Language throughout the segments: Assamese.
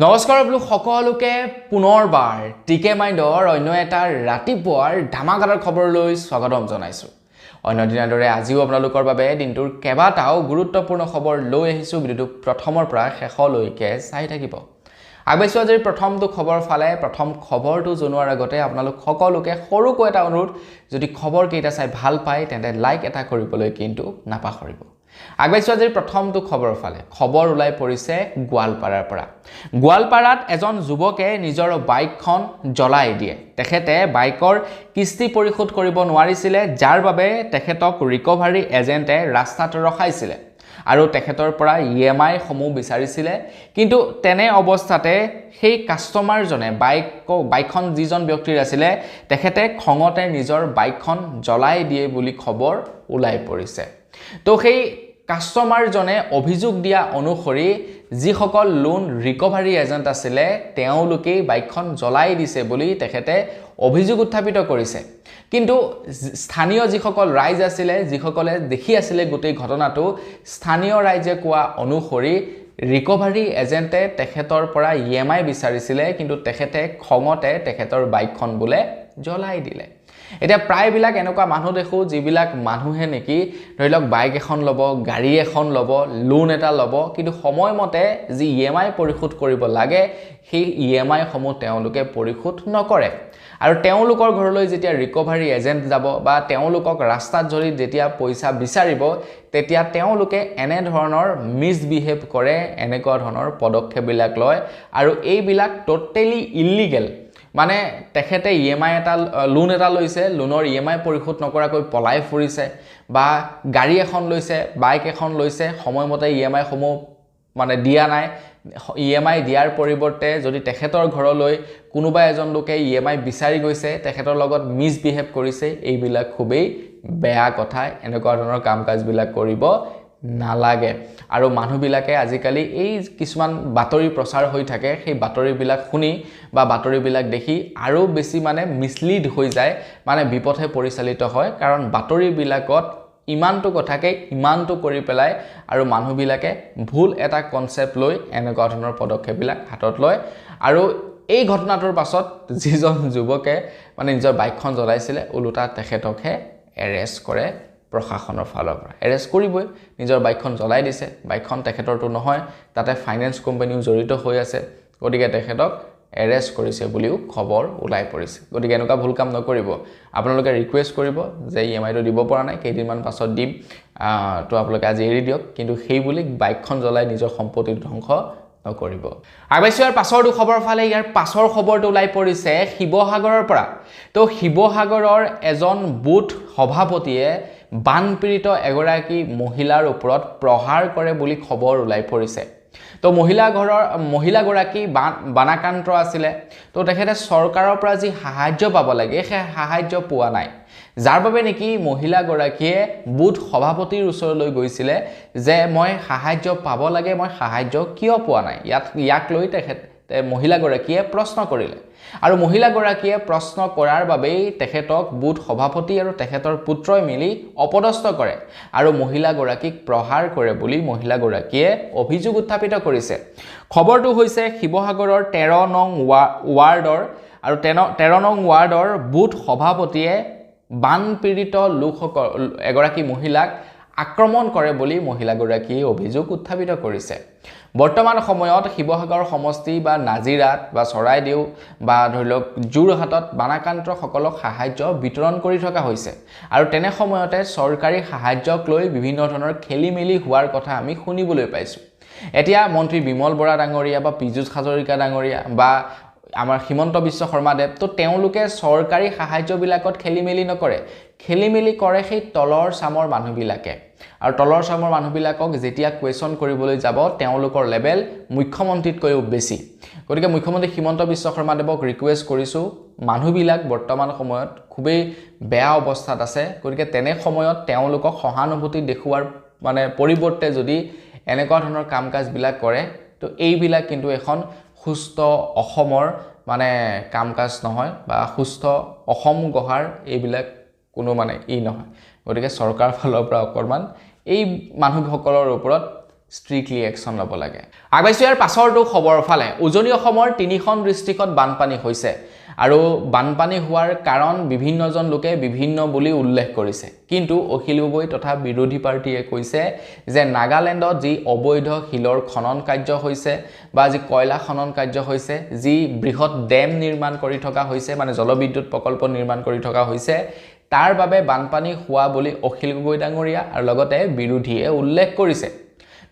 নমস্কাৰ বোলো সকলোকে পুনৰবাৰ টিকে মাইণ্ডৰ অন্য এটা ৰাতিপুৱাৰ ধামাকাদাৰ খবৰলৈ স্বাগতম জনাইছো। অন্য দিনৰ দৰে আজিও আপোনালোকৰ বাবে দিনটোৰ কেইবাটাও গুৰুত্বপূৰ্ণ খবৰ লৈ আহিছো। ভিডিঅ'টো প্ৰথমৰ পৰা শেষলৈকে চাই থাকিব। আগবাইছো আজিৰ প্ৰথমটো খবৰ ফালে। প্ৰথম খবৰটো জনোৱাৰ আগতে আপোনালোক সকলোকে সৰুকৈ এটা অনুৰোধ, যদি খবৰ কেইটা চাই ভাল পায় তেন্তে লাইক এটা কৰিবলৈ কিন্তু নাপাহৰিব। আগবাইছো আজিৰ প্ৰথমটো খবৰ ফালে। খবৰ ওলাই পৰিছে গোৱালপাৰাৰ পৰা। গোৱালপাৰাত এজন যুৱকে নিজৰ বাইকখন জ্বলাই দিয়ে। তেখেতে বাইকৰ কিস্তি পৰিশোধ কৰিব নোৱাৰিছিলে, যাৰ বাবে তেখেতক ৰিকভাৰী এজেণ্টে ৰাস্তাত ৰখাইছিলে আৰু তেখেতৰ পৰা EMI সমূহ বিচাৰিছিলে। কিন্তু তেনে অৱস্থাতে সেই কাষ্টমাৰজনে বাইকখন যিজন ব্যক্তিৰ আছিলে তেখেতে খঙতে নিজৰ বাইকখন জ্বলাই দিয়ে বুলি খবৰ ওলাই পৰিছে। তো সেই কাষ্টমাৰজনে অভিযোগ দিয়া অনুসৰি যিসকল লোন ৰিকভাৰী এজেণ্ট আছিলে তেওঁলোকেই বাইকখন জ্বলাই দিছে বুলি তেখেতে অভিযোগ উত্থাপিত কৰিছে। কিন্তু স্থানীয় যিসকল ৰাইজ আছিলে, যিসকলে দেখি আছিলে গোটেই ঘটনাটো, স্থানীয় ৰাইজে কোৱা অনুসৰি ৰিকভাৰী এজেণ্টে তেখেতৰ পৰা EMI বিচাৰিছিলে, কিন্তু তেখেতে খঙতে তেখেতৰ বাইকখন বোলে জ্বলাই দিলে। এতিয়া প্ৰায়বিলাক এনেকুৱা মানুহ দেখো যিবিলাক মানুহে নেকি ধৰি লওক বাইক এখন ল'ব, গাড়ী এখন ল'ব, লোন এটা ল'ব, কিন্তু সময়মতে যি EMI পৰিশোধ কৰিব লাগে সেই EMI সমূহ তেওঁলোকে পৰিশোধ নকৰে। আৰু তেওঁলোকৰ ঘৰলৈ যেতিয়া ৰিকভাৰী এজেণ্ট যাব বা তেওঁলোকক ৰাস্তাত যদি যেতিয়া পইচা বিচাৰিব তেতিয়া তেওঁলোকে এনে ধৰণৰ মিছবিহেভ কৰে, এনেকুৱা ধৰণৰ পদক্ষেপবিলাক লয় আৰু এইবিলাক টোটেলি ইলিগেল। মানে তেখেতে EMI এটা লোন এটা লৈছে, লোনৰ EMI পৰিশোধ নকৰাকৈ পলাই ফুৰিছে, বা গাড়ী এখন লৈছে, বাইক এখন লৈছে, সময়মতে EMI সমূহ মানে দিয়া নাই। EMI দিয়াৰ পৰিৱৰ্তে যদি তেখেতৰ ঘৰলৈ কোনোবা এজন লোকে EMI বিচাৰি গৈছে, তেখেতৰ লগত মিছবিহেভ কৰিছে, এইবিলাক খুবেই বেয়া কথা। এনেকুৱা ধৰণৰ কাম কাজবিলাক কৰিব নালাগে। আৰু মানুহবিলাকে আজিকালি এই কিছুমান বাতৰি প্ৰচাৰ হৈ থাকে, সেই বাতৰিবিলাক শুনি বা বাতৰিবিলাক দেখি আৰু বেছি মানে মিছলিড হৈ যায়, মানে বিপথে পৰিচালিত হয়। কাৰণ বাতৰিবিলাকত ইমানটো কথাকে ইমানটো কৰি পেলাই আৰু মানুহবিলাকে ভুল এটা কনচেপ্ট লৈ এনেকুৱা ধৰণৰ পদক্ষেপবিলাক হাতত লয়। আৰু এই ঘটনাটোৰ পাছত যিজন যুৱকে মানে নিজৰ বাইকখন জ্বলাইছিলে, ওলোটা তেখেতকহে এৰেষ্ট কৰে প্ৰশাসনৰ ফালৰ পৰা। এৰেষ্ট কৰিবই, নিজৰ বাইকখন জ্বলাই দিছে, বাইকখন তেখেতৰটো নহয়, তাতে ফাইনেন্স কোম্পানীও জড়িত হৈ আছে, গতিকে তেখেতক এৰেষ্ট কৰিছে বুলিও খবৰ ওলাই পৰিছে। গতিকে এনেকুৱা ভুল কাম নকৰিব। আপোনালোকে ৰিকুৱেষ্ট কৰিব যে EMIটো দিব পৰা নাই, কেইদিনমান পাছত দিম, তো আপোনালোকে আজি এৰি দিয়ক, কিন্তু সেই বুলি বাইকখন জ্বলাই নিজৰ সম্পত্তি ধ্বংস নকৰিব। আগবাইছো ইয়াৰ পাছৰ খবৰ ফালে। ইয়াৰ পাছৰ খবৰটো ওলাই পৰিছে শিৱসাগৰৰ পৰা। তো শিৱসাগৰৰ এজন বুথ সভাপতিয়ে বানপীড়িত এগৰাকী মহিলাৰ ওপৰত প্ৰহাৰ কৰে বুলি খবৰ ওলাই পৰিছে। তো মহিলাগৰাকী বানাক্ৰান্ত আছিলে। তো তেখেতে চৰকাৰৰ পৰা যি সাহায্য পাব লাগে সেই সাহায্য পোৱা নাই, যাৰ বাবে নেকি মহিলাগৰাকীয়ে বুথ সভাপতিৰ ওচৰলৈ গৈছিলে যে মই সাহায্য পাব লাগে, মই সাহায্য কিয় পোৱা নাই। ইয়াক লৈ মহিলাগৰাকীয়ে প্ৰশ্ন কৰিলে আৰু মহিলাগৰাকীয়ে প্ৰশ্ন কৰাৰ বাবেই তেখেতক বুথ সভাপতি আৰু তেখেতৰ পুত্ৰই মিলি অপদস্থ কৰে আৰু মহিলাগৰাকীক প্ৰহাৰ কৰে বুলি মহিলাগৰাকীয়ে অভিযোগ উত্থাপিত কৰিছে। খবৰটো হৈছে শিৱসাগৰৰ 13 নং ৱাৰ্ডৰ আৰু 13 নং ৱাৰ্ডৰ বুথ সভাপতিয়ে বানপীড়িত লোকসকল এগৰাকী মহিলাক আক্ৰমণ কৰে বুলি মহিলাগৰাকীয়ে অভিযোগ উত্থাপিত কৰিছে। বৰ্তমান সময়ত শিৱসাগৰ সমষ্টি বা নাজিৰাত বা চৰাইদেউ বা ধৰি লওক যোৰহাটত বানাক্ৰান্তসকলক সাহায্য বিতৰণ কৰি থকা হৈছে আৰু তেনে সময়তে চৰকাৰী সাহায্যক লৈ বিভিন্ন ধৰণৰ খেলিমেলি হোৱাৰ কথা আমি শুনিবলৈ পাইছোঁ। এতিয়া মন্ত্ৰী বিমল বৰা ডাঙৰীয়া বা পীযুষ হাজৰিকা ডাঙৰীয়া বা আমাৰ হিমন্ত বিশ্ব শৰ্মাদেৱ, তো তেওঁলোকে চৰকাৰী সাহায্যবিলাকত খেলিমেলি নকৰে, খেলিমেলি কৰে সেই তলৰ চামৰ মানুহবিলাকে। আৰু তলৰ চামৰ মানুহবিলাকক যেতিয়া কুৱেশ্যন কৰিবলৈ যাব তেওঁলোকৰ লেভেল মুখ্যমন্ত্ৰীতকৈও বেছি। গতিকে মুখ্যমন্ত্ৰী হিমন্ত বিশ্ব শৰ্মাদেৱক ৰিকুৱেষ্ট কৰিছোঁ, মানুহবিলাক বৰ্তমান সময়ত খুবেই বেয়া অৱস্থাত আছে। গতিকে তেনে সময়ত তেওঁলোকক সহানুভূতি দেখুৱাৰ মানে পৰিৱৰ্তে যদি এনেকুৱা ধৰণৰ কাম কাজবিলাক কৰে, তো এইবিলাক কিন্তু এখন সুস্থ অসমৰ মানে কাম কাজ নহয় বা সুস্থ অসম গঢ়াৰ এইবিলাক কোনো মানে নহয়। গতিকে চৰকাৰ ফালৰ পৰা অকণমান এই মানুহসকলৰ ওপৰত ষ্ট্ৰিক্টলি একশ্যন ল'ব লাগে আগবাইছোঁ ইয়াৰ পাছৰটো খবৰ ফালে উজনি অসমৰ 3খন ডিষ্ট্ৰিক্টত বানপানী হৈছে আৰু বানপানী হোৱাৰ কাৰণ বিভিন্নজন লোকে বিভিন্ন বুলি উল্লেখ কৰিছে কিন্তু অখিল গগৈ তথা বিৰোধী পাৰ্টিয়ে কৈছে যে নাগালেণ্ডত যি অবৈধ শিলৰ খনন কাৰ্য হৈছে বা যি কয়লা খনন কাৰ্য হৈছে যি বৃহৎ ডেম নিৰ্মাণ কৰি থকা হৈছে মানে জলবিদ্যুৎ প্ৰকল্প নিৰ্মাণ কৰি থকা হৈছে তাৰ বাবে বানপানী হোৱা বুলি অখিল গগৈ ডাঙৰীয়া আৰু লগতে বিৰোধীয়ে উল্লেখ কৰিছে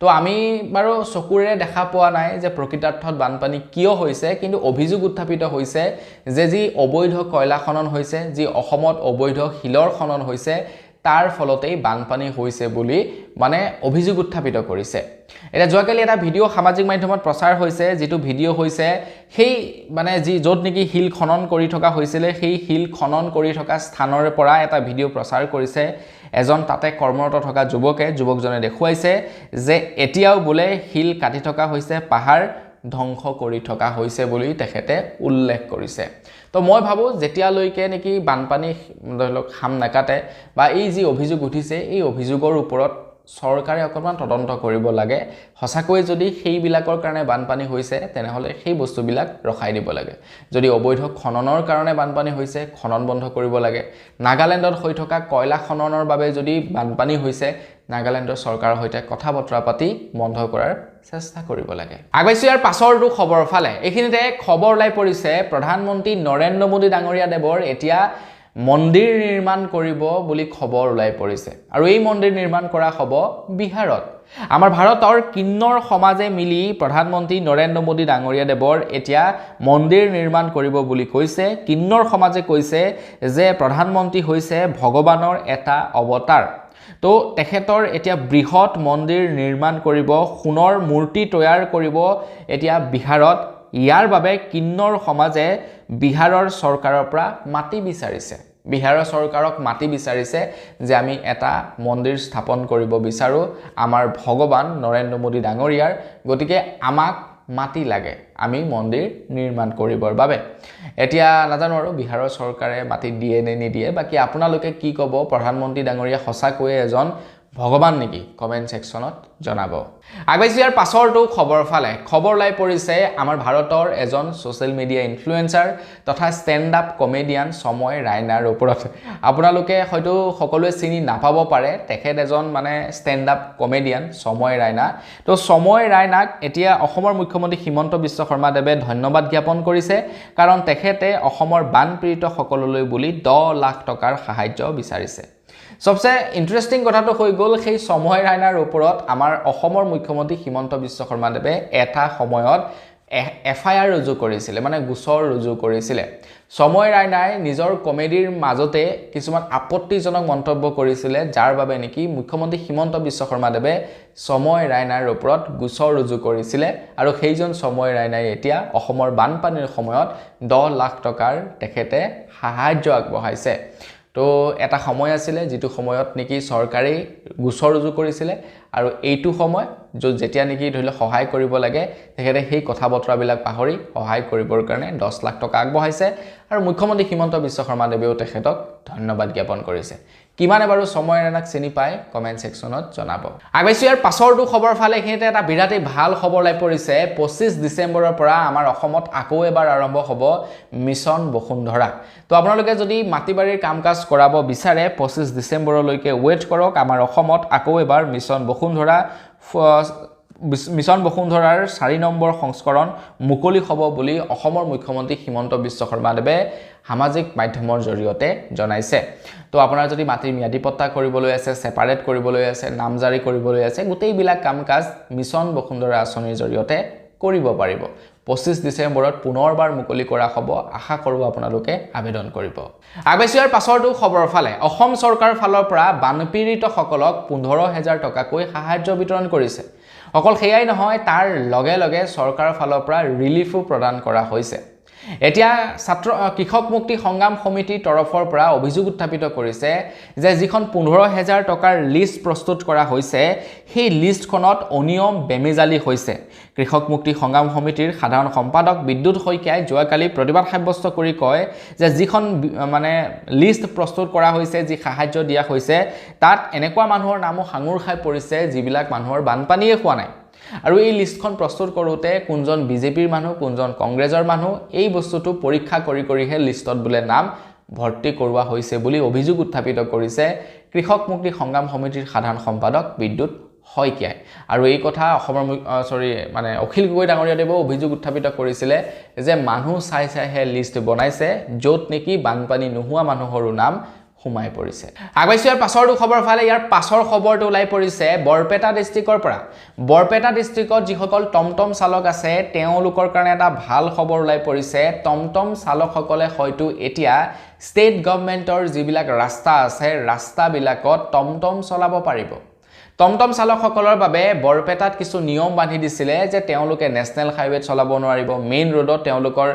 তো আমি বাৰু চকুৰে দেখা পোৱা নাই যে প্ৰকৃতাৰ্থত বানপানী কিয় হৈছে কিন্তু অভিযোগ উত্থাপিত হৈছে যে যি অবৈধ কয়লা খনন হৈছে যি অসমত অবৈধ শিলৰ খনন হৈছে তাৰ ফলতেই বানপানী হৈছে বুলি মানে অভিযোগ উত্থাপিত কৰিছে এটা যোৱাকালি এটা ভিডিঅ' সামাজিক মাধ্যমত প্ৰচাৰ হৈছে যেটো ভিডিঅ' হৈছে সেই মানে যি য'ত নেকি শিল খনন কৰি থকা হৈছিল সেই শিল খনন কৰি থকা স্থানৰ পৰা এটা ভিডিঅ' প্ৰচাৰ কৰিছে এজন তাতে কৰ্মৰত থকা যুৱকজনে দেখুৱাইছে যে এতিয়াও বোলে শিল কাটি থকা হৈছে পাহাৰ ধ্বংস কৰি থকা হৈছে বুলি তেখেতে উল্লেখ কৰিছে তো মই ভাবো যেতিয়ালৈকে নেকি বানপানী ধৰক হাম নাকাটে বা এই যি অভিযোগ উঠিছে এই অভিযোগৰ ওপৰত চৰকাৰে অকমান তদন্ত কৰিব লাগে হসাকৈ যদি সেইবিলাকৰ কাৰণে বানপানী হৈছে তেনেহলে সেই বস্তুবিলাক ৰখাই দিব লাগে যদি অবৈধ খননৰ কাৰণে বানপানী হৈছে খনন বন্ধ কৰিব লাগে নাগালেণ্ডত হৈ থকা কয়লা খননৰ বাবে যদি বানপানী হৈছে নাগালেণ্ডৰ চৰকাৰৰ হৈতে কথা বতৰা পাতি বন্ধ কৰাৰ চেষ্টা কৰিব লাগে আগবাইছোঁ ইয়াৰ পাছৰটো খবৰ ফালে এইখিনিতে খবৰ লাই পৰিছে প্ৰধানমন্ত্ৰী নৰেন্দ্ৰ মোদী ডাঙৰীয়া দেৱৰ এতিয়া মন্দিৰ নিৰ্মাণ কৰিব বুলি খবৰ ওলাই পৰিছে আৰু এই মন্দিৰ নিৰ্মাণ কৰা হ'ব বিহাৰত আমাৰ ভাৰতৰ কিন্নৰ সমাজে মিলি প্ৰধানমন্ত্ৰী নৰেন্দ্ৰ মোদী ডাঙৰীয়া দেৱৰ এতিয়া মন্দিৰ নিৰ্মাণ কৰিব বুলি কৈছে কিন্নৰ সমাজে কৈছে যে প্ৰধানমন্ত্ৰী হৈছে ভগৱানৰ এটা অৱতাৰ তো তেখেতৰ এতিয়া বৃহৎ মন্দিৰ নিৰ্মাণ কৰিব সোণৰ মূৰ্তি তৈয়াৰ কৰিব এতিয়া বিহাৰত ইয়াৰ বাবে কিন্নৰ সমাজে বিহাৰৰ চৰকাৰৰ পৰা মাটি বিচাৰিছে বিহাৰৰ চৰকাৰক মাটি বিচাৰিছে যে আমি এটা মন্দিৰ স্থাপন কৰিব বিচাৰো আমাৰ ভগৱান নৰেন্দ্ৰ মোদী ডাঙৰীয়াৰ গতিকে আমাক মাটি লাগে আমি মন্দিৰ নিৰ্মাণ কৰিবৰ বাবে এতিয়া নাজানো আৰু বিহাৰৰ চৰকাৰে মাটি দিয়ে নে নিদিয়ে বাকি আপোনালোকে কি ক'ব প্ৰধানমন্ত্ৰী ডাঙৰীয়া সঁচাকৈ এজন ভগৱান নেকি কমেন্ট সেকশনত জনাব আগবাইছোঁ ইয়াৰ পাছৰটো খবৰ ফালে খবৰ লাই পৰিছে আমাৰ ভাৰতৰ এজন সোশ্যাল মিডিয়া ইনফ্লুয়েন্সাৰ তথা ষ্টেণ্ড আপ কমেডিয়ান সময় ৰাইনাৰ ওপৰত আপোনালোকে হয়তো সকলোৱে চিনি নাপাব পাৰে তেখেত এজন মানে ষ্টেণ্ড আপ কমেডিয়ান সময় ৰাইনা তো সময় ৰাইনাক এতিয়া অসমৰ মুখ্যমন্ত্ৰী হিমন্ত বিশ্ব শৰ্মা দেৱে ধন্যবাদ জ্ঞাপন কৰিছে কাৰণ তেখেতে অসমৰ বানপীড়িত সকললৈ বুলি 10 লাখ টকাৰ সাহায্য বিচাৰিছে सबसे इंटरेस्टिंग কথাটো হৈ গল সেই সময় ৰাইনাৰ ওপৰত আমাৰ অসমৰ মুখ্যমন্ত্ৰী হিমন্ত বিশ্ব শৰ্মা দেৱে এটা সময়ত এফআইআৰ ৰুজু কৰিছিল মানে গুছৰ ৰুজু কৰিছিল সময় ৰাইনাই নিজৰ কমেডিৰ মাজতে কিছুমান আপত্তিজনক মন্তব্য কৰিছিল যাৰ বাবে নেকি মুখ্যমন্ত্ৰী হিমন্ত বিশ্ব শৰ্মা দেৱে সময় ৰাইনাৰ ওপৰত গুছৰ ৰুজু কৰিছিল আৰু সেইজন সময় ৰাইনাই এতিয়া অসমৰ বানপানীৰ সময়ত 10 লাখ টকাৰ তেখেতে সাহায্য আগবঢ়াইছে তো এটা সময় আছিল যেটো সময়ত নেকি সৰকাৰে গুছৰ ৰুজু কৰিছিল আৰু এইটো সময় যেতিয়া নেকি ধৰিলে সহায় কৰিব লাগে তেখেতে সেই কথা বতৰাবিলাক পাহৰি সহায় কৰিবৰ কাৰণে 10 লাখ টকা আগবঢ়াইছে আৰু মুখ্যমন্ত্ৰী হিমন্ত বিশ্ব শৰ্মা দেৱেও তেখেতক ধন্যবাদ জ্ঞাপন কৰিছে কিমানে বাৰু সময় ৰাইনাক চিনি পায় কমেন্ট সেকশনত জনাব আগবাইছোঁ ইয়াৰ পাছৰটো খবৰ ফালে এখিনিতে এটা বিৰাটেই ভাল খবৰ লাই পৰিছে 25 ডিসেম্বৰৰ পৰা আমাৰ অসমত আকৌ এবাৰ আৰম্ভ হ'ব মিছন বসুন্ধৰা তো আপোনালোকে যদি মাটিবাৰীৰ কামকাজ কৰাব বিচাৰে 25 ডিসেম্বৰলৈকে ওয়েট কৰক আমাৰ অসমত আকৌ এবাৰ মিছন বসুন্ধৰাৰ 4 নম্বৰ সংস্কৰণ মুকলি হ'ব বুলি অসমৰ মুখ্যমন্ত্ৰী হিমন্ত বিশ্ব শৰ্মা দেৱে সামাজিক মাধ্যমৰ জৰিয়তে জনাইছে তো আপোনাৰ যদি মাটিৰ ম্যাদী পট্টা কৰিবলৈ আছে সেপাৰেট কৰিবলৈ আছে নামজাৰি কৰিবলৈ আছে গোটেই বিলাক কামকাজ মিছন বসুন্ধৰা আঁচনিৰ জৰিয়তে কৰিব পাৰিব 25 ডিসেম্বৰত পুনৰবাৰ মুকলি কৰা হ'ব আশা কৰো আপোনালোকে আবেদন কৰিব আগবাইছোঁ ইয়াৰ পাছৰটো খবৰ ফালে অসম চৰকাৰ ফালৰ পৰা বানপীড়িত সকলক 15000 টকাকৈ সাহায্য বিতৰণ কৰিছে অকল হেয়াই নহয় তাৰ লগে লগে চৰকাৰৰ ফালৰ পৰা ৰিলিফো প্ৰদান কৰা হৈছে এতিয়া কৃষক মুক্তি সংগ্ৰাম সমিতিৰ তৰফৰ পৰা অভিযোগ উত্থাপিত কৰিছে যে যিখন 15,000 টকাৰ লিষ্ট প্ৰস্তুত কৰা হৈছে সেই লিষ্টখনত অনিয়ম বেমেজালি হৈছে কৃষক মুক্তি সংগ্ৰাম সমিতিৰ সাধাৰণ সম্পাদক বিদ্যুৎ শইকীয়াই যোৱাকালি প্ৰতিবাদ সাব্যস্ত কৰি কয় যে যিখন মানে লিষ্ট প্ৰস্তুত কৰা হৈছে যি সাহায্য দিয়া হৈছে তাত এনেকুৱা মানুহৰ নামো সাঙুৰ খাই পৰিছে যিবিলাক মানুহৰ বানপানীয়ে হোৱা নাই আৰু এই লিষ্টখন প্ৰস্তুত কৰোতে কোনজন বিজেপিৰ মানুহ কোনজন কংগ্ৰেছৰ মানুহ এই বস্তুটো পৰীক্ষা কৰিহে লিষ্টত বোলে নাম ভৰ্তি কৰোৱা হৈছে বুলি অভিযোগ উত্থাপিত কৰিছে কৃষক মুক্তি সংগ্ৰাম সমিতিৰ সাধাৰণ সম্পাদক বিদ্যুৎ শইকীয়াই আৰু এই কথা অখিল গগৈ ডাঙৰীয়াদেৱে অভিযোগ উত্থাপিত কৰিছিলে যে মানুহ চাইহে লিষ্ট বনাইছে য'ত নেকি বানপানী নোহোৱা মানুহৰো নাম সোমাই পৰিছে আগবাইছো ইয়াৰ পাছৰটো খবৰ ফালে ইয়াৰ পাছৰ খবৰটো ওলাই পৰিছে বৰপেটা ডিষ্ট্ৰিক্টৰ পৰা বৰপেটা ডিষ্ট্ৰিক্টত যিসকল টমটম চালক আছে তেওঁলোকৰ কাৰণে এটা ভাল খবৰ ওলাই পৰিছে টমটম চালকসকলে হয়তো এতিয়া ষ্টেট গভৰ্ণমেণ্টৰ যিবিলাক ৰাস্তা আছে ৰাস্তাবিলাকত টমটম চলাব পাৰিব টমটম চালকসকলৰ বাবে বৰপেটাত কিছু নিয়ম বান্ধি দিছিলে যে তেওঁলোকে নেশ্যনেল হাইৱেত চলাব নোৱাৰিব মেইন ৰোডত তেওঁলোকৰ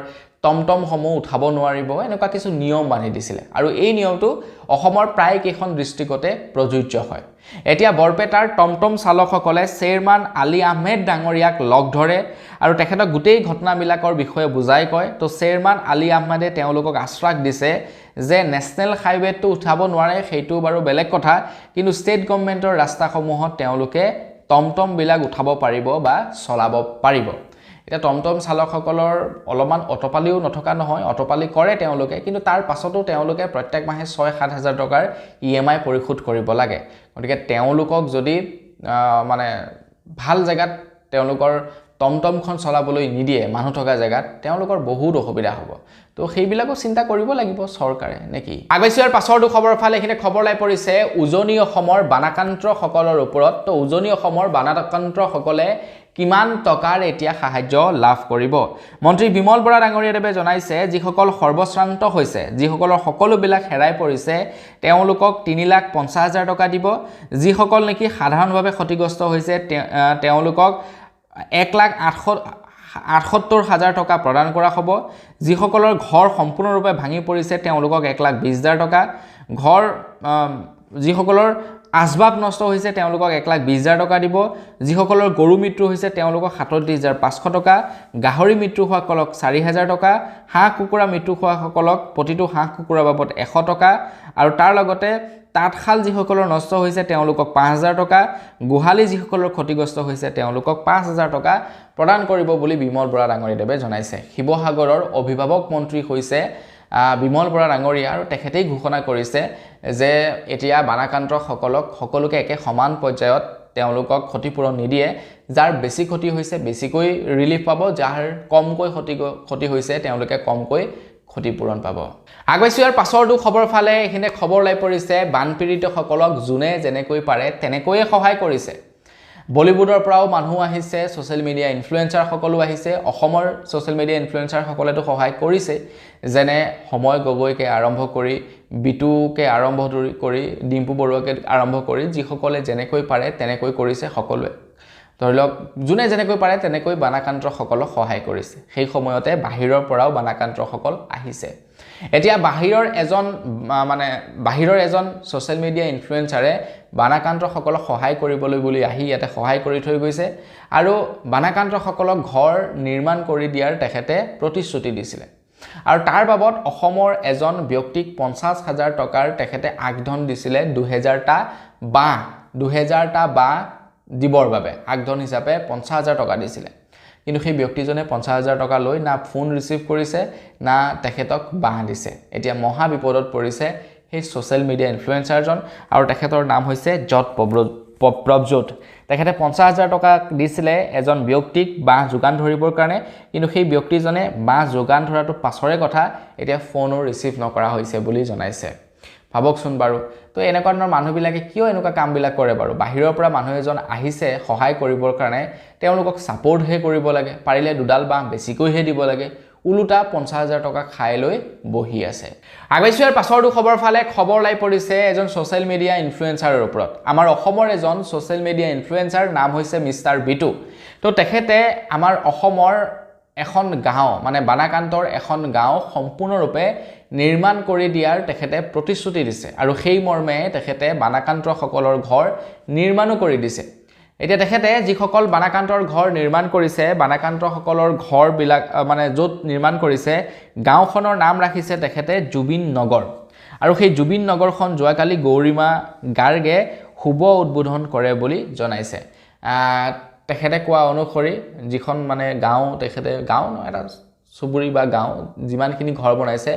টমটমসমূহ উঠাব নোৱাৰিব এনেকুৱা কিছু নিয়ম বান্ধি দিছিলে আৰু এই নিয়মটো অসমৰ প্ৰায় কেইখন ডিষ্ট্ৰিক্টতে প্ৰযোজ্য হয় এতিয়া বৰপেটাৰ টমটম চালকসকলে চেয়াৰমান আলী আহমেদ ডাঙৰীয়াক লগ ধৰে আৰু তেখেতক গোটেই ঘটনাবিলাকৰ বিষয়ে বুজাই কয় তো চেয়াৰমান আলী আহমেদে তেওঁলোকক আশ্বাস দিছে যে নেশ্যনেল হাইৱেটো উঠাব নোৱাৰে সেইটো বাৰু বেলেগ কথা কিন্তু ষ্টেট গভৰ্ণমেণ্টৰ ৰাস্তাসমূহত তেওঁলোকে টমটমবিলাক উঠাব পাৰিব বা চলাব পাৰিব এটা টমটম চালকসকলৰ অলপমান অটপালিও নথকা নহয় অটপালি কৰে তেওঁলোকে কিন্তু তাৰ পাছতো তেওঁলোকে প্ৰত্যেক মাহে 6-7 হাজাৰ টকাৰ ইএমআই পৰিশোধ কৰিব লাগে গতিকে তেওঁলোকক যদি মানে ভাল জায়গাত তেওঁলোকৰ টমটমখন চলাবলৈ নিদিয়ে মানুহ থকা জায়গাত তেওঁলোকৰ বহুত অসুবিধা হ'ব তো সেইবিলাকো চিন্তা কৰিব লাগিব চৰকাৰে নেকি আগবাইছৰ পাছৰটো খবৰ ফালে এখিনি খবৰ লাই পৰিছে উজনি অসমৰ বানাকান্ত্ৰসকলৰ ওপৰত তো উজনি অসমৰ বানাকান্ত্ৰসকলে কিমান টকাৰ এতিয়া সাহায্য লাভ কৰিব মন্ত্ৰী বিমল বৰা ডাঙৰীয়াদেৱে জনাইছে যিসকল সৰ্বশ্ৰান্ত হৈছে যিসকলৰ সকলোবিলাক হেৰাই পৰিছে তেওঁলোকক 3,50,000 টকা দিব যিসকল নেকি সাধাৰণভাৱে ক্ষতিগ্ৰস্ত হৈছে তেওঁলোকক 1,78,000 টকা প্ৰদান কৰা হ'ব যিসকলৰ ঘৰ সম্পূৰ্ণৰূপে ভাঙি পৰিছে তেওঁলোকক 1,20,000 টকা ঘৰ যিসকলৰ আসবাব নষ্ট হৈছে তেওঁলোকক 1,20,000 টকা দিব যিসকলৰ গৰু মৃত্যু হৈছে তেওঁলোকক 37,500 টকা গাহৰি মৃত্যু হোৱাসকলক 4,000 টকা হাঁহ কুকুৰা মৃত্যু হোৱাসকলক প্ৰতিটো হাঁহ কুকুৰা বাবদ 100 টকা আৰু তাৰ লগতে তাঁতশাল যিসকলৰ নষ্ট হৈছে তেওঁলোকক 5,000 টকা গোহালি যিসকলৰ ক্ষতিগ্ৰস্ত হৈছে তেওঁলোকক 5,000 টকা প্ৰদান কৰিব বুলি বিমল বৰা ডাঙৰীয়াদেৱে জনাইছে শিৱসাগৰৰ অভিভাৱক মন্ত্ৰী হৈছে বিমল বৰা ডাঙৰীয়া আৰু তেখেতেই ঘোষণা কৰিছে যে এতিয়া বানাকান্ত্ৰসকলক সকলোকে একে সমান পৰ্যায়ত তেওঁলোকক ক্ষতিপূৰণ নিদিয়ে যাৰ বেছি ক্ষতি হৈছে বেছিকৈ ৰিলিফ পাব যাৰ কমকৈ ক্ষতি হৈছে তেওঁলোকে কমকৈ ক্ষতিপূৰণ পাব আগবাইছো ইয়াৰ পাছৰটো খবৰ ফালে এখিনি খবৰ লাই পৰিছে বানপীড়িতসকলক যোনে যেনেকৈ পাৰে তেনেকৈয়ে সহায় কৰিছে বলিউডৰ পৰাও মানুহ আহিছে সোশ্যাল মিডিয়া ইনফ্লুয়েন্সাৰ সকলো আহিছে অসমৰ সোশ্যাল মিডিয়া ইনফ্লুয়েন্সাৰ সকলেতো সহায় কৰিছে যেনে সময় গগৈকে আৰম্ভ কৰি বিটুকে আৰম্ভ কৰি ডিম্পু বৰুৱাকে আৰম্ভ কৰি যিসকলে যেনেকৈ পাৰে তেনেকৈ কৰিছে সকলোৱে ধৰিলক যোনে যেনেকৈ পাৰে তেনেকৈ বানাকান্ত্ৰসকলক সহায় কৰিছে সেই সময়তে বাহিৰৰ পৰাও বানাকান্ত্ৰসকল আহিছে এতিয়া বাহিৰৰ এজন সোশ্যাল মিডিয়া ইনফ্লুয়েন্সাৰে বানাকান্ত্ৰসকলক সহায় কৰিবলৈ বুলি আহি ইয়াতে সহায় কৰি থৈ গৈছে আৰু বানাকান্ত্ৰসকলক ঘৰ নিৰ্মাণ কৰি দিয়াৰ তেখেতে প্ৰতিশ্ৰুতি দিছিলে আৰু তাৰ বাবদ অসমৰ এজন ব্যক্তিক 50,000 টকাৰ তেখেতে আগধন দিছিলে 2,000টা বাঁহ দিবৰ বাবে আগধন হিচাপে 50,000 টকা দিছিলে কিন্তু সেই ব্যক্তিজনে 50,000 টকা লৈ না ফোন ৰিসিভ কৰিছে না তেখেতক বাঁহ দিছে এতিয়া মহা বিপদত পৰিছে সেই সোশ্যাল মিডিয়া ইনফ্লুয়েন্সাৰজন আৰু তেখেতৰ নাম হৈছে জট প্ৰবজোত তেখেতে 50,000 টকা দিছিলে এজন ব্যক্তিক বাঁহ যোগান ধৰিবৰ কাৰণে কিন্তু সেই ব্যক্তিজনে বাঁহ যোগান ধৰাটো পাছৰে কথা এতিয়া ফোনো ৰিসিভ নকৰা হৈছে বুলি জনাইছে ভাবকচোন বাৰু তো এনেকুৱা ধৰণৰ মানুহবিলাকে কিয় এনেকুৱা কামবিলাক কৰে বাৰু বাহিৰৰ পৰা মানুহ এজন আহিছে সহায় কৰিবৰ কাৰণে তেওঁলোকক সাপোৰ্টহে কৰিব লাগে পাৰিলে দুডাল বাঁহ বেছিকৈহে দিব লাগে উলুটা 50,000 টকা খাই লৈ বহি আছে আগবাইছৰ পাছৰটো খবৰ ফালে খবৰ লাই পৰিছে এজন সোশ্যাল মিডিয়া ইনফ্লুয়েন্সাৰৰ ওপৰত আমাৰ অসমৰ এজন সোশ্যাল মিডিয়া ইনফ্লুয়েন্সাৰ নাম হৈছে মিষ্টাৰ বিটু তো তেখেতে আমাৰ অসমৰ এখন গাঁও মানে বানাকান্তৰ এখন গাঁও সম্পূৰ্ণৰূপে নিৰ্মাণ কৰি দিয়াৰ তেখেতে প্ৰতিশ্ৰুতি দিছে আৰু সেই মৰ্মে তেখেতে বানাকান্তসকলৰ ঘৰ নিৰ্মাণো কৰি দিছে এতিয়া তেখেতে যিসকল বানাকান্তৰ ঘৰ নিৰ্মাণ কৰিছে বানাকান্তসকলৰ ঘৰবিলাক মানে য'ত নিৰ্মাণ কৰিছে গাঁওখনৰ নাম ৰাখিছে তেখেতে জুবিন নগৰ আৰু সেই জুবিন নগৰখন যোৱাকালি গৌৰিমা গাৰ্গে শুভ উদ্বোধন কৰে বুলি জনাইছে তেখেতে কোৱা অনুসৰি যিখন মানে গাঁও তেখেতে গাঁও এটা চুবুৰী বা গাঁও যিমানখিনি ঘৰ বনাইছে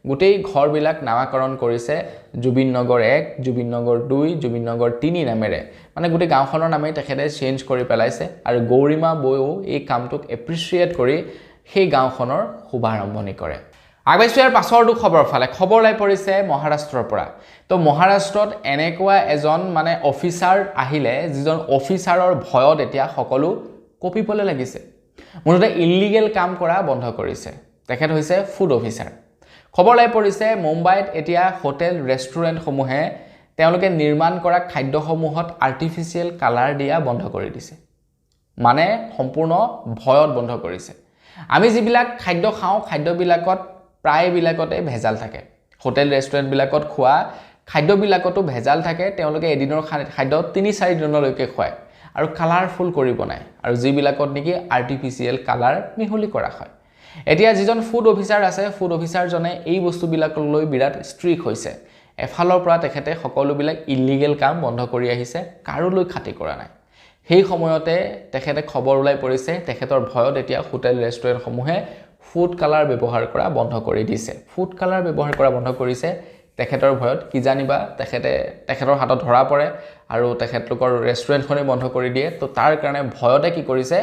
গোটেই ঘৰবিলাক নামাকৰণ কৰিছে জুবিন নগৰ 1 জুবিন নগৰ 2 জুবিন নগৰ 3 নামেৰে মানে গোটেই গাঁওখনৰ নামেই তেখেতে চেঞ্জ কৰি পেলাইছে আৰু গৌৰিমা বৈও এই কামটোক এপ্ৰিচিয়েট কৰি সেই গাঁওখনৰ শুভাৰম্ভণি কৰে আগবাইছৰ পাছৰটো খবৰ ফালে খবৰ লাই পৰিছে মহাৰাষ্ট্ৰৰ পৰা তো মহাৰাষ্ট্ৰত এনেকুৱা এজন মানে অফিচাৰ আহিলে যিজন অফিচাৰৰ ভয়ত এতিয়া সকলো কপিবলৈ লাগিছে মুঠতে ইলিগেল কাম কৰা বন্ধ কৰিছে তেখেত হৈছে ফুড অফিচাৰ খবৰ লাই পৰিছে মুম্বাইত এতিয়া হোটেল ৰেষ্টুৰেণ্টসমূহে তেওঁলোকে নিৰ্মাণ কৰা খাদ্যসমূহত আৰ্টিফিচিয়েল কালাৰ দিয়া বন্ধ কৰি দিছে মানে সম্পূৰ্ণ ভয়ত বন্ধ কৰিছে আমি যিবিলাক খাদ্য খাওঁ খাদ্যবিলাকত প্ৰায়বিলাকতে ভেজাল থাকে হোটেল ৰেষ্টুৰেণ্টবিলাকত খোৱা খাদ্যবিলাকতো ভেজাল থাকে তেওঁলোকে এদিনৰ খাদ্য 3-4 দিনলৈকে খুৱায় আৰু কালাৰফুল কৰি বনায় আৰু যিবিলাকত নেকি আৰ্টিফিচিয়েল কালাৰ মিহলি কৰা হয় এতিয়া যিজন ফুড অফিচাৰ আছে ফুড অফিচাৰজনে এই বস্তুবিলাকলৈ বিৰাট ষ্ট্ৰিক হৈছে এফালৰ পৰা তেখেতে সকলোবিলাক ইলিগেল কাম বন্ধ কৰি আহিছে কাৰোলৈ খাতি কৰা নাই সেই সময়তে তেখেতে খবৰ ওলাই পৰিছে তেখেতৰ ভয়ত এতিয়া হোটেল ৰেষ্টুৰেণ্টসমূহে ফুড কালাৰ ব্যৱহাৰ কৰা বন্ধ কৰি দিছে ফুড কালাৰ ব্যৱহাৰ কৰা বন্ধ কৰিছে তেখেতৰ ভয়ত কি জানিবা তেখেতৰ হাতত ধৰা পৰে আৰু তেখেতলোকৰ ৰেষ্টুৰেণ্টখনে বন্ধ কৰি দিয়ে তো তাৰ কাৰণে ভয়তে কি কৰিছে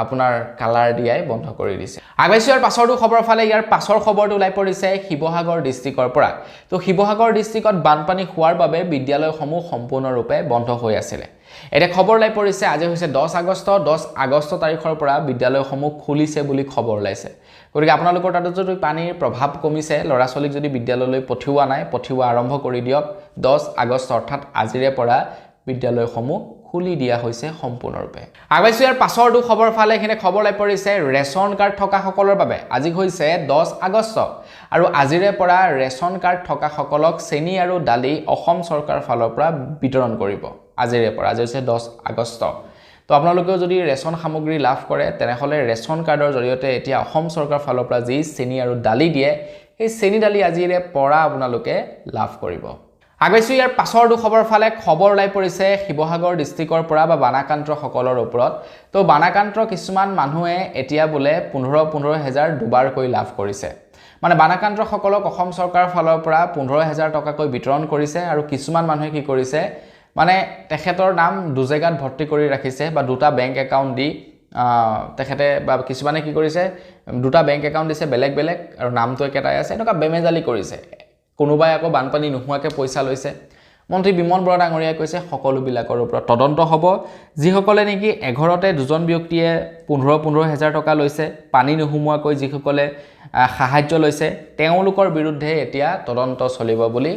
আপোনাৰ কালাৰ দিয়াই বন্ধ কৰি দিছে আগবাইছৰ পাছৰটো খবৰ ফালে ইয়াৰ পাছৰ খবৰটো ওলাই পৰিছে শিৱসাগৰ ডিষ্ট্ৰিক্টৰ পৰা তো শিৱসাগৰ ডিষ্ট্ৰিক্টত বানপানী হোৱাৰ বাবে বিদ্যালয়সমূহ সম্পূৰ্ণৰূপে বন্ধ হৈ আছিল এটা খবৰ লাই পৰিছে আজি হৈছে 10 আগষ্ট তাৰিখৰ পৰা বিদ্যালয়সমূহ খুলিছে বুলি খবৰ লাইছে গতিকে আপোনালোকৰ তাত যদি পানীৰ প্ৰভাৱ কমিছে ল'ৰা ছোৱালীক যদি বিদ্যালয়লৈ পঠিওৱা নাই পঠিওৱা আৰম্ভ কৰি দিয়ক 10 আগষ্ট অৰ্থাৎ আজিৰে পৰা বিদ্যালয়সমূহ খুলি দিয়া হৈছে সম্পূৰ্ণৰূপে আগবাইছো ইয়াৰ পাছৰটো খবৰ ফালে এখানে খবৰ লাই পৰিছে ৰেচন কাৰ্ড থকা সকলৰ বাবে আজি হৈছে 10 আগষ্ট আৰু আজিৰে পৰা ৰেচন কাৰ্ড থকা সকলক চেনি আৰু দালি অসম চৰকাৰ ফালৰ পৰা বিতৰণ কৰিব আজিৰে পৰা আজি হৈছে 10 আগষ্ট তো আপোনালোকেও যদি ৰেচন সামগ্ৰী লাভ কৰে তেনেহলে ৰেচন কাৰ্ডৰ জৰিয়তে এতিয়া অসম চৰকাৰ ফালৰ পৰা যি চেনি আৰু দালি দিয়ে এই চেনি দালি আজিৰে পৰা আপোনালোকে লাভ কৰিব আগবাইছো ইয়াৰ পাছৰটো খবৰ ফালে খবৰ লাই পৰিছে শিৱসাগৰ ডিষ্ট্ৰিক্টৰ পৰা বা বানাকান্ত্ৰ সকলৰ ওপৰত তো বানাকান্ত্ৰ কিছুমান মানুহে এতিয়া বোলে 15,000 দুবাৰকৈ লাভ কৰিছে মানে বানাকান্ত্ৰ সকলক অসম চৰকাৰ ফালৰ পৰা 15,000 টকাকৈ বিতৰণ কৰিছে আৰু কিছুমান মানুহে কি কৰিছে মানে তেখেতৰ নাম দুজেগাত ভৰ্তি কৰি ৰাখিছে বা দুটা বেংক একাউণ্ট দি তেখেতে বা কিছুমানে কি কৰিছে দুটা বেংক একাউণ্ট দিছে বেলেগ বেলেগ আৰু নামটো একেটাই আছে এনেকুৱা বেমেজালি কৰিছে কোনোবাই আকৌ বানপানী নোহোৱাকৈ পইচা লৈছে মন্ত্ৰী বিমল বৰা ডাঙৰীয়াই কৈছে সকলোবিলাকৰ ওপৰত তদন্ত হ'ব যিসকলে নেকি এঘৰতে দুজন ব্যক্তিয়ে 15,000 টকা লৈছে পানী নোহোমোৱাকৈ যিসকলে সাহায্য লৈছে তেওঁলোকৰ বিৰুদ্ধে এতিয়া তদন্ত চলিব বুলি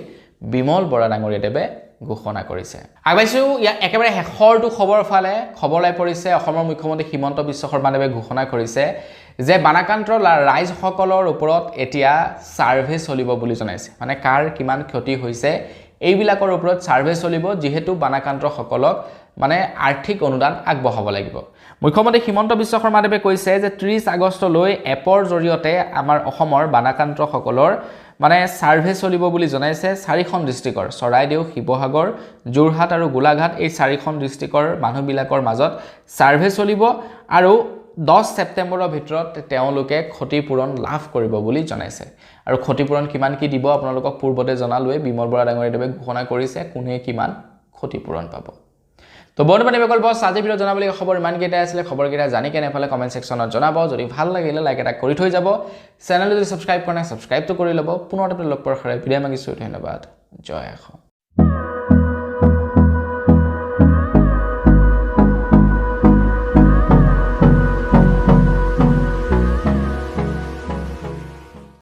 বিমল বৰা ডাঙৰীয়াদেৱে ঘোষণা কৰিছে আগবাইছো ইয়া একেবাৰে হেখৰটো খবৰ ফালে খবৰ লাই পৰিছে অসমৰ মুখ্যমন্ত্ৰী হিমন্ত বিশ্ব শৰ্মাদেৱে ঘোষণা কৰিছে যে বানাকান্ত্ৰ ৰাইজসকলৰ ওপৰত এতিয়া সাৰ্ভে চলিব বুলি জনাইছে মানে কাৰ কিমান ক্ষতি হৈছে এইবিলাকৰ ওপৰত সাৰ্ভে চলিব যেহেতু বানাকান্ত্ৰ সকলক মানে আৰ্থিক অনুদান আগবঢ়াব লাগিব মুখ্যমন্ত্ৰী হিমন্ত বিশ্ব শৰ্মাদেৱে কৈছে যে 30 আগষ্টলৈ এপৰ জৰিয়তে আমাৰ অসমৰ বানাকান্ত্ৰ সকলৰ মানে সাৰ্ভে চলিব বুলি জনাইছে চাৰিখন ডিস্ট্ৰিক্টৰ চৰাইদেউ শিৱসাগৰ যোৰহাট আৰু গোলাঘাট এই চাৰিখন ডিস্ট্ৰিক্টৰ মানুহবিলাকৰ মাজত সাৰ্ভে চলিব আৰু 10 সেপ্টেম্বৰৰ ভিতৰত তেওঁলোকে ক্ষতিপূৰণ লাভ কৰিব বুলি জনাইছে আৰু ক্ষতিপূৰণ কিমান কি দিব আপোনালোকক পূৰ্বতে জনালোৱে বিমল বৰা ডাঙৰীয়াদেৱে ঘোষণা কৰিছে কোনে কিমান ক্ষতিপূৰণ পাব তো বন্ধুবান্ধৱ সকল বস আজি ভিডিঅ জনাবলৈ খবৰ ইমান কেইটা আছিল খবৰকেইটা জানি কেনে ফালে কমেন্ট সেকশনত জনাব যদি ভাল লাগিলে লাইক এটা কৰি থৈ যাব চেনেলটো যদি সাবস্ক্ৰাইব কৰা নাই সাবস্ক্ৰাইবটো কৰি ল'ব পুনৰ লগ পোৱাৰ ভিডিঅ' মাগিছো ধন্যবাদ জয় অসম